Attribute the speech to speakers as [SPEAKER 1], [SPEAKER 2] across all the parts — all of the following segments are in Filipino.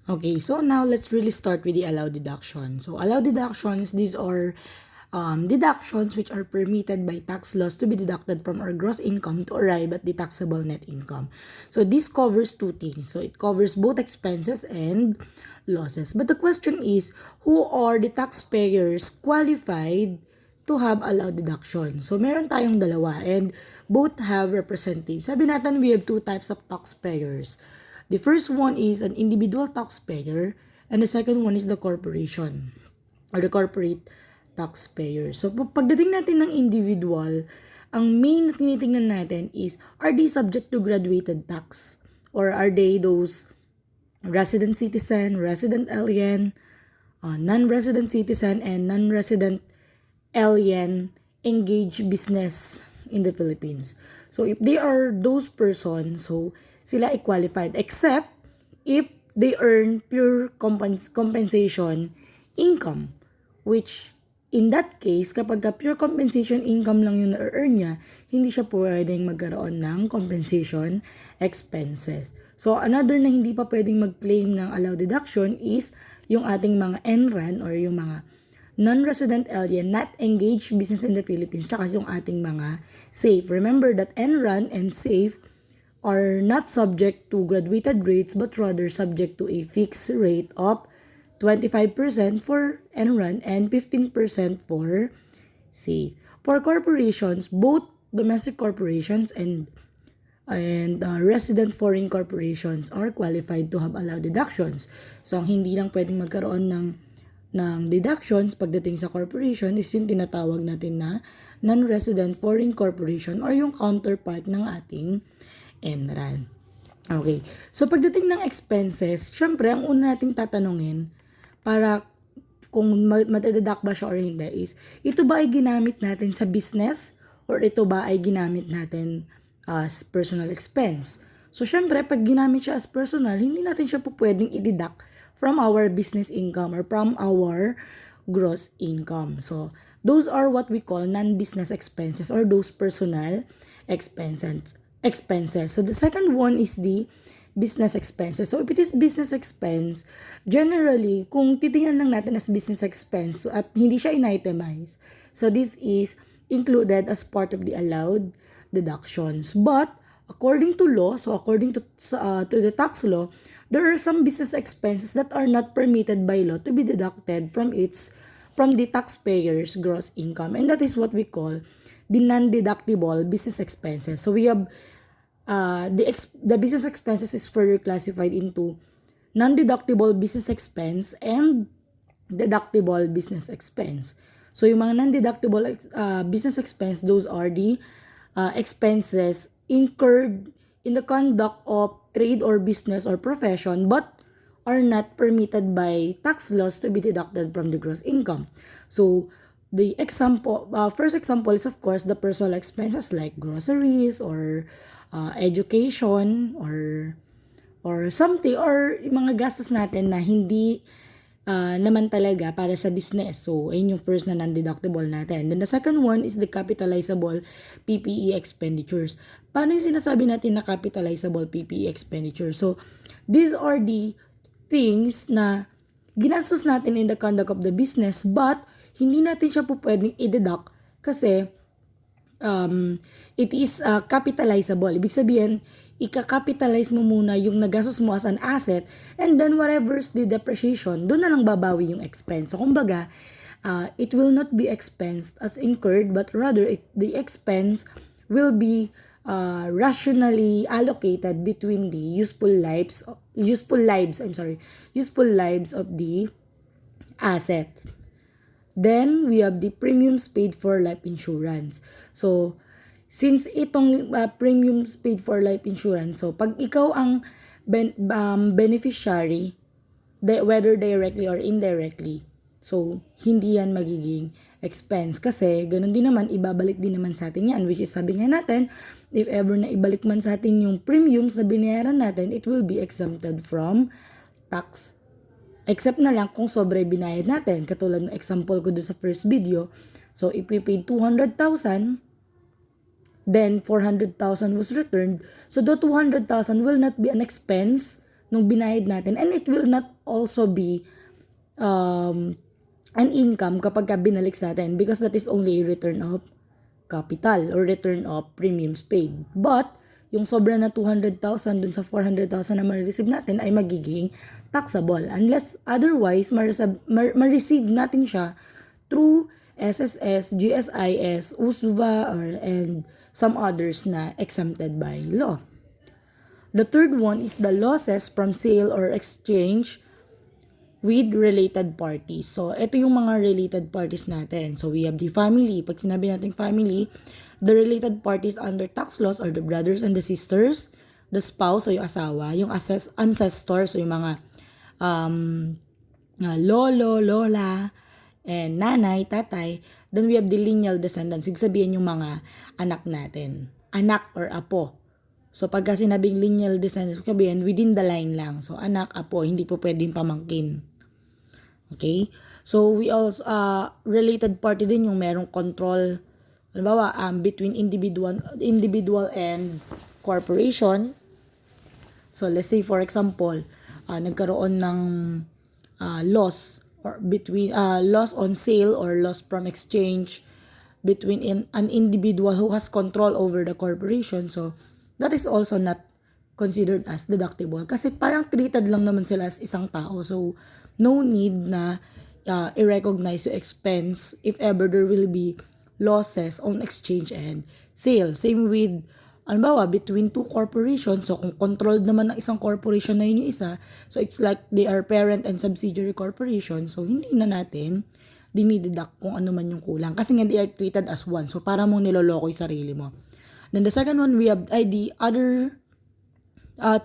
[SPEAKER 1] Okay, so now let's really start with the allowed deduction. So allowed deductions, these are deductions which are permitted by tax laws to be deducted from our gross income to arrive at the taxable net income. So this covers two things. So it covers both expenses and losses. But the question is, who are the taxpayers qualified to have allowed deduction? So meron tayong dalawa and both have representatives. Sabi natin we have two types of taxpayers. The first one is an individual taxpayer and the second one is the corporation or the corporate taxpayer. So pagdating natin ng individual, ang main na tinitingnan natin is, are they subject to graduated tax? Or are they those resident citizen, resident alien, non-resident citizen, and non-resident alien engaged business in the Philippines? So if they are those persons, so sila ay qualified except if they earn pure compensation income, which in that case, kapag pure compensation income lang yung na-earn niya, hindi siya pwedeng magkaroon ng compensation expenses. So another na hindi pa pwedeng mag-claim ng allowed deduction is yung ating mga NRAN or yung mga non-resident alien not engaged business in the Philippines, tsaka yung ating mga SAFE. Remember that NRAN and SAFE are not subject to graduated rates but rather subject to a fixed rate of 25% for NRAN and 15% for SAFE. For corporations, both domestic corporations and resident foreign corporations are qualified to have allowed deductions. So, ang hindi lang pwedeng magkaroon ng deductions pagdating sa corporation is yung tinatawag natin na non-resident foreign corporation or yung counterpart ng ating NRAN. Okay. So, pagdating ng expenses, syempre, ang una nating tatanungin para kung matadeduct ba siya or hindi is, ito ba ay ginamit natin sa business or ito ba ay ginamit natin as personal expense? So, syempre, pag ginamit siya as personal, hindi natin siya po pwedeng i-deduct from our business income or from our gross income. So, those are what we call non-business expenses or those personal expenses. So the second one is the business expenses. So if it is business expense, generally, kung titingnan lang natin as business expense at hindi siya in-itemize, so this is included as part of the allowed deductions. But according to law, so according to the tax law, there are some business expenses that are not permitted by law to be deducted from the taxpayer's gross income, and that is what we call the non-deductible business expenses. So we have the business expenses is further classified into non-deductible business expense and deductible business expense. So yung mga non-deductible business expense, those are the expenses incurred in the conduct of trade or business or profession but are not permitted by tax laws to be deducted from the gross income. So the first example is of course the personal expenses like groceries or education or something or mga gastos natin na hindi naman talaga para sa business. So, ayun yung first na non-deductible natin. Then the second one is the capitalizable PPE expenditures. Paano yung sinasabi natin na capitalizable PPE expenditure? So, these are the things na ginastos natin in the conduct of the business but hindi natin siya po pwedeng i-deduct kasi it is capitalizable. Ibig sabihin, ika-capitalize mo muna yung nagastos mo as an asset and then whatever's the depreciation, doon na lang babawi yung expense. So, kumbaga, it will not be expensed as incurred but rather the expense will be rationally allocated between the useful lives of the asset. Then, we have the premiums paid for life insurance. So, since itong premiums paid for life insurance, so pag ikaw ang beneficiary, whether directly or indirectly, so hindi yan magiging expense. Kasi ganun din naman, ibabalik din naman sa atin yan, which is sabi nga natin, if ever na ibalik man sa atin yung premiums na binayaran natin, it will be exempted from tax. Except na lang kung sobre binayad natin. Katulad ng example ko doon sa first video. So, if we paid 200,000, then 400,000 was returned. So, the 200,000 will not be an expense nung binayad natin, and it will not also be an income kapag binalik sa atin because that is only a return of capital or return of premiums paid. But yung sobra na 200,000 dun sa 400,000 na ma-receive natin ay magiging taxable unless otherwise ma-receive natin siya through SSS, GSIS, USVA, and some others na exempted by law. The third one is the losses from sale or exchange with related parties. So, ito yung mga related parties natin. So, we have the family. Pag sinabi natin family, the related parties under tax laws are the brothers and the sisters, the spouse o yung asawa, yung ancestors o yung mga lolo, lola, and nanay, tatay. Then we have the lineal descendants. Ibig sabihin yung mga anak natin. Anak or apo. So, pagka sinabing lineal descendants, sabihin within the line lang. So, anak, apo, hindi po pwedeng pamangkin. Okay? So, we also, related party din yung merong control, halimbawa, between individual and corporation. So, let's say, for example, nagkaroon ng loss or between loss on sale or loss from exchange between an individual who has control over the corporation. So, that is also not considered as deductible kasi parang treated lang naman sila as isang tao. So, no need na i-recognize yung expense if ever there will be losses on exchange and sale. Same with, halimbawa, between two corporations. So, kung controlled naman ng isang corporation na yun yung isa, so it's like they are parent and subsidiary corporation. So, hindi na natin dinideduct kung ano man yung kulang. Kasi nga, they are treated as one. So, para mong niloloko yung sarili mo. Then, the second one, we have, the other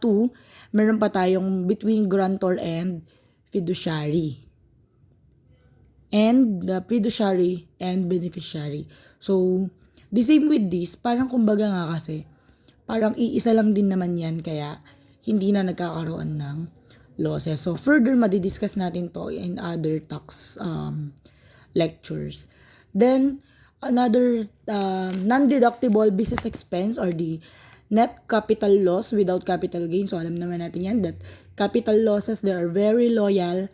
[SPEAKER 1] two, meron pa tayong between grantor and fiduciary. And the fiduciary and beneficiary. So, the same with this, parang kumbaga nga kasi, parang iisa lang din naman yan, kaya hindi na nagkakaroon ng losses. So, further, madidiscuss natin to in other tax lectures. Then, another non-deductible business expense or the net capital loss without capital gain. So, alam naman natin yan that capital losses, they are very loyal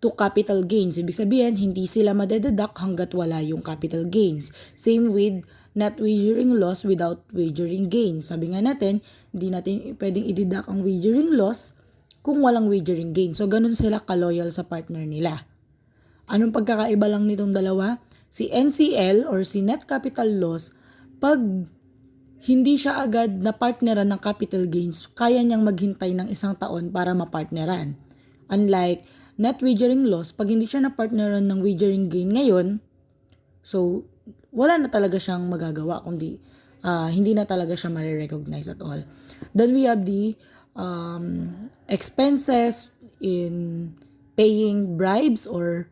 [SPEAKER 1] to capital gains. Ibig sabihin, hindi sila madededuct hanggat wala yung capital gains. Same with net wagering loss without wagering gain. Sabi nga natin, hindi natin pwedeng i-deduct ang wagering loss kung walang wagering gain. So, ganun sila ka-loyal sa partner nila. Anong pagkakaiba lang nitong dalawa? Si NCL or si net capital loss, pag hindi siya agad na partneran ng capital gains, kaya niyang maghintay ng isang taon para mapartneran. Unlike net wagering loss, pag hindi siya na partneran ng wagering gain ngayon, so wala na talaga siyang magagawa kundi hindi na talaga siya ma-recognize at all. Then we have the expenses in paying bribes or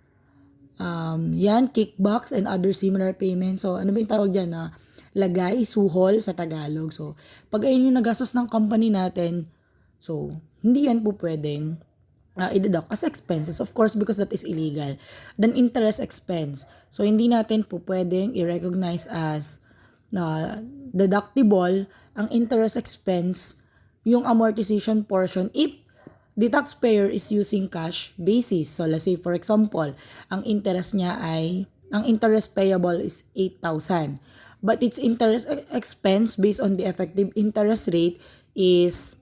[SPEAKER 1] kickbacks and other similar payments. So, ano ba yung tawag dyan na lagay, suhol sa Tagalog. So, pag ayun yung nagastos ng company natin, so, hindi yan po pwedeng i-deduct as expenses. Of course, because that is illegal. Then, interest expense. So, hindi natin po pwedeng i-recognize as deductible ang interest expense, yung amortization portion, if the taxpayer is using cash basis. So, let's say, for example, ang interest payable is 8,000. But its interest expense based on the effective interest rate is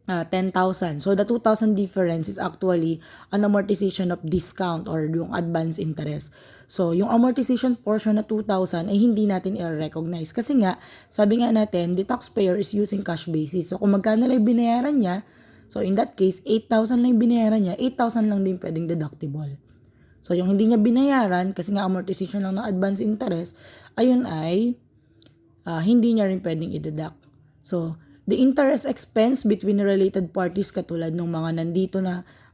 [SPEAKER 1] 10,000. So, the 2,000 difference is actually an amortization of discount or yung advance interest. So, yung amortization portion na 2,000 ay hindi natin i-recognize. Kasi nga, sabi nga natin, the taxpayer is using cash basis. So, kung magkano lang binayaran niya, so, in that case, 8,000 lang binayaran niya, 8,000 lang din pwedeng deductible. So, yung hindi niya binayaran, kasi nga amortization lang ng advance interest, ayun ay hindi niya rin pwedeng i-deduct. So, the interest expense between related parties katulad ng mga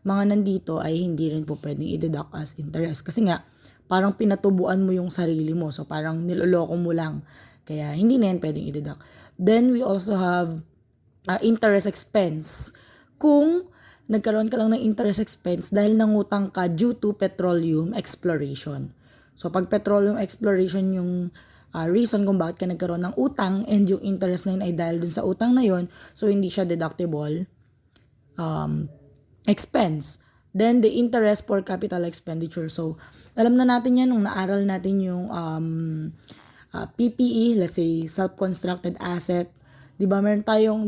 [SPEAKER 1] nandito ay hindi rin po pwedeng i-deduct as interest. Kasi nga, parang pinatubuan mo yung sarili mo. So, parang niloloko mo lang. Kaya, hindi na yan pwedeng i-deduct. Then, we also have interest expense. Kung nagkaroon ka lang ng interest expense dahil nangutang ka due to petroleum exploration. So, pag petroleum exploration yung reason kung bakit ka nagkaroon ng utang and yung interest na yun ay dahil dun sa utang na yun, so hindi siya deductible. expense. Then, the interest for capital expenditure. So, alam na natin yan nung naaral natin yung PPE, let's say, self-constructed asset. Diba,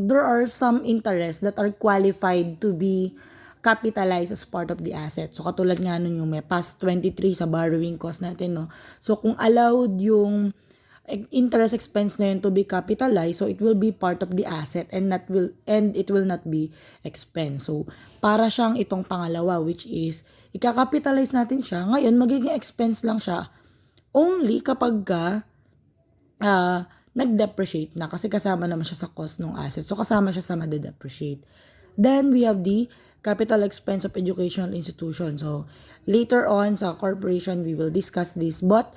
[SPEAKER 1] there are some interests that are qualified to be capitalized as part of the asset. So, katulad nga nun yung may past 23 sa borrowing cost natin, no? So, kung allowed yung interest expense na yun to be capitalized, so it will be part of the asset and it will not be expense. So, para siyang itong pangalawa, which is, ika-capitalize natin siya. Ngayon, magiging expense lang siya only kapag nag-depreciate na kasi kasama naman siya sa cost ng asset. So, kasama siya sa made-depreciate. Then, we have the capital expense of educational institution. So, later on sa corporation, we will discuss this. But,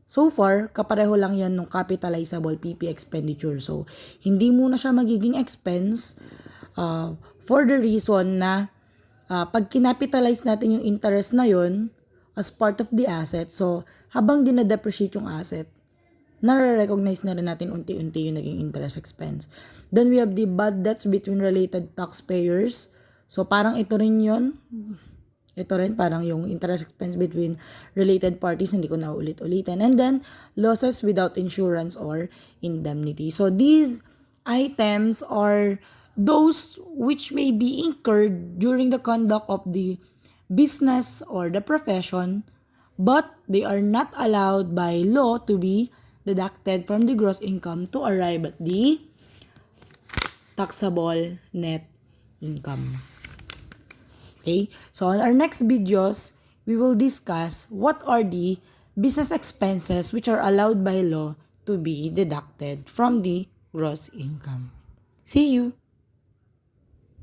[SPEAKER 1] so far, kapareho lang yan ng capitalizable PP expenditure. So, hindi muna siya magiging expense for the reason na pag kinapitalize natin yung interest na yon as part of the asset, so, habang dina-depreciate yung asset, nare-recognize na rin natin unti-unti yung naging interest expense. Then, we have the bad debts between related taxpayers. So, parang ito rin yun. Ito rin, parang yung interest expense between related parties, hindi ko na ulit-ulitin. And then, losses without insurance or indemnity. So, these items are those which may be incurred during the conduct of the business or the profession, but they are not allowed by law to be deducted from the gross income to arrive at the taxable net income. Okay, so on our next videos, we will discuss what are the business expenses which are allowed by law to be deducted from the gross income. See you!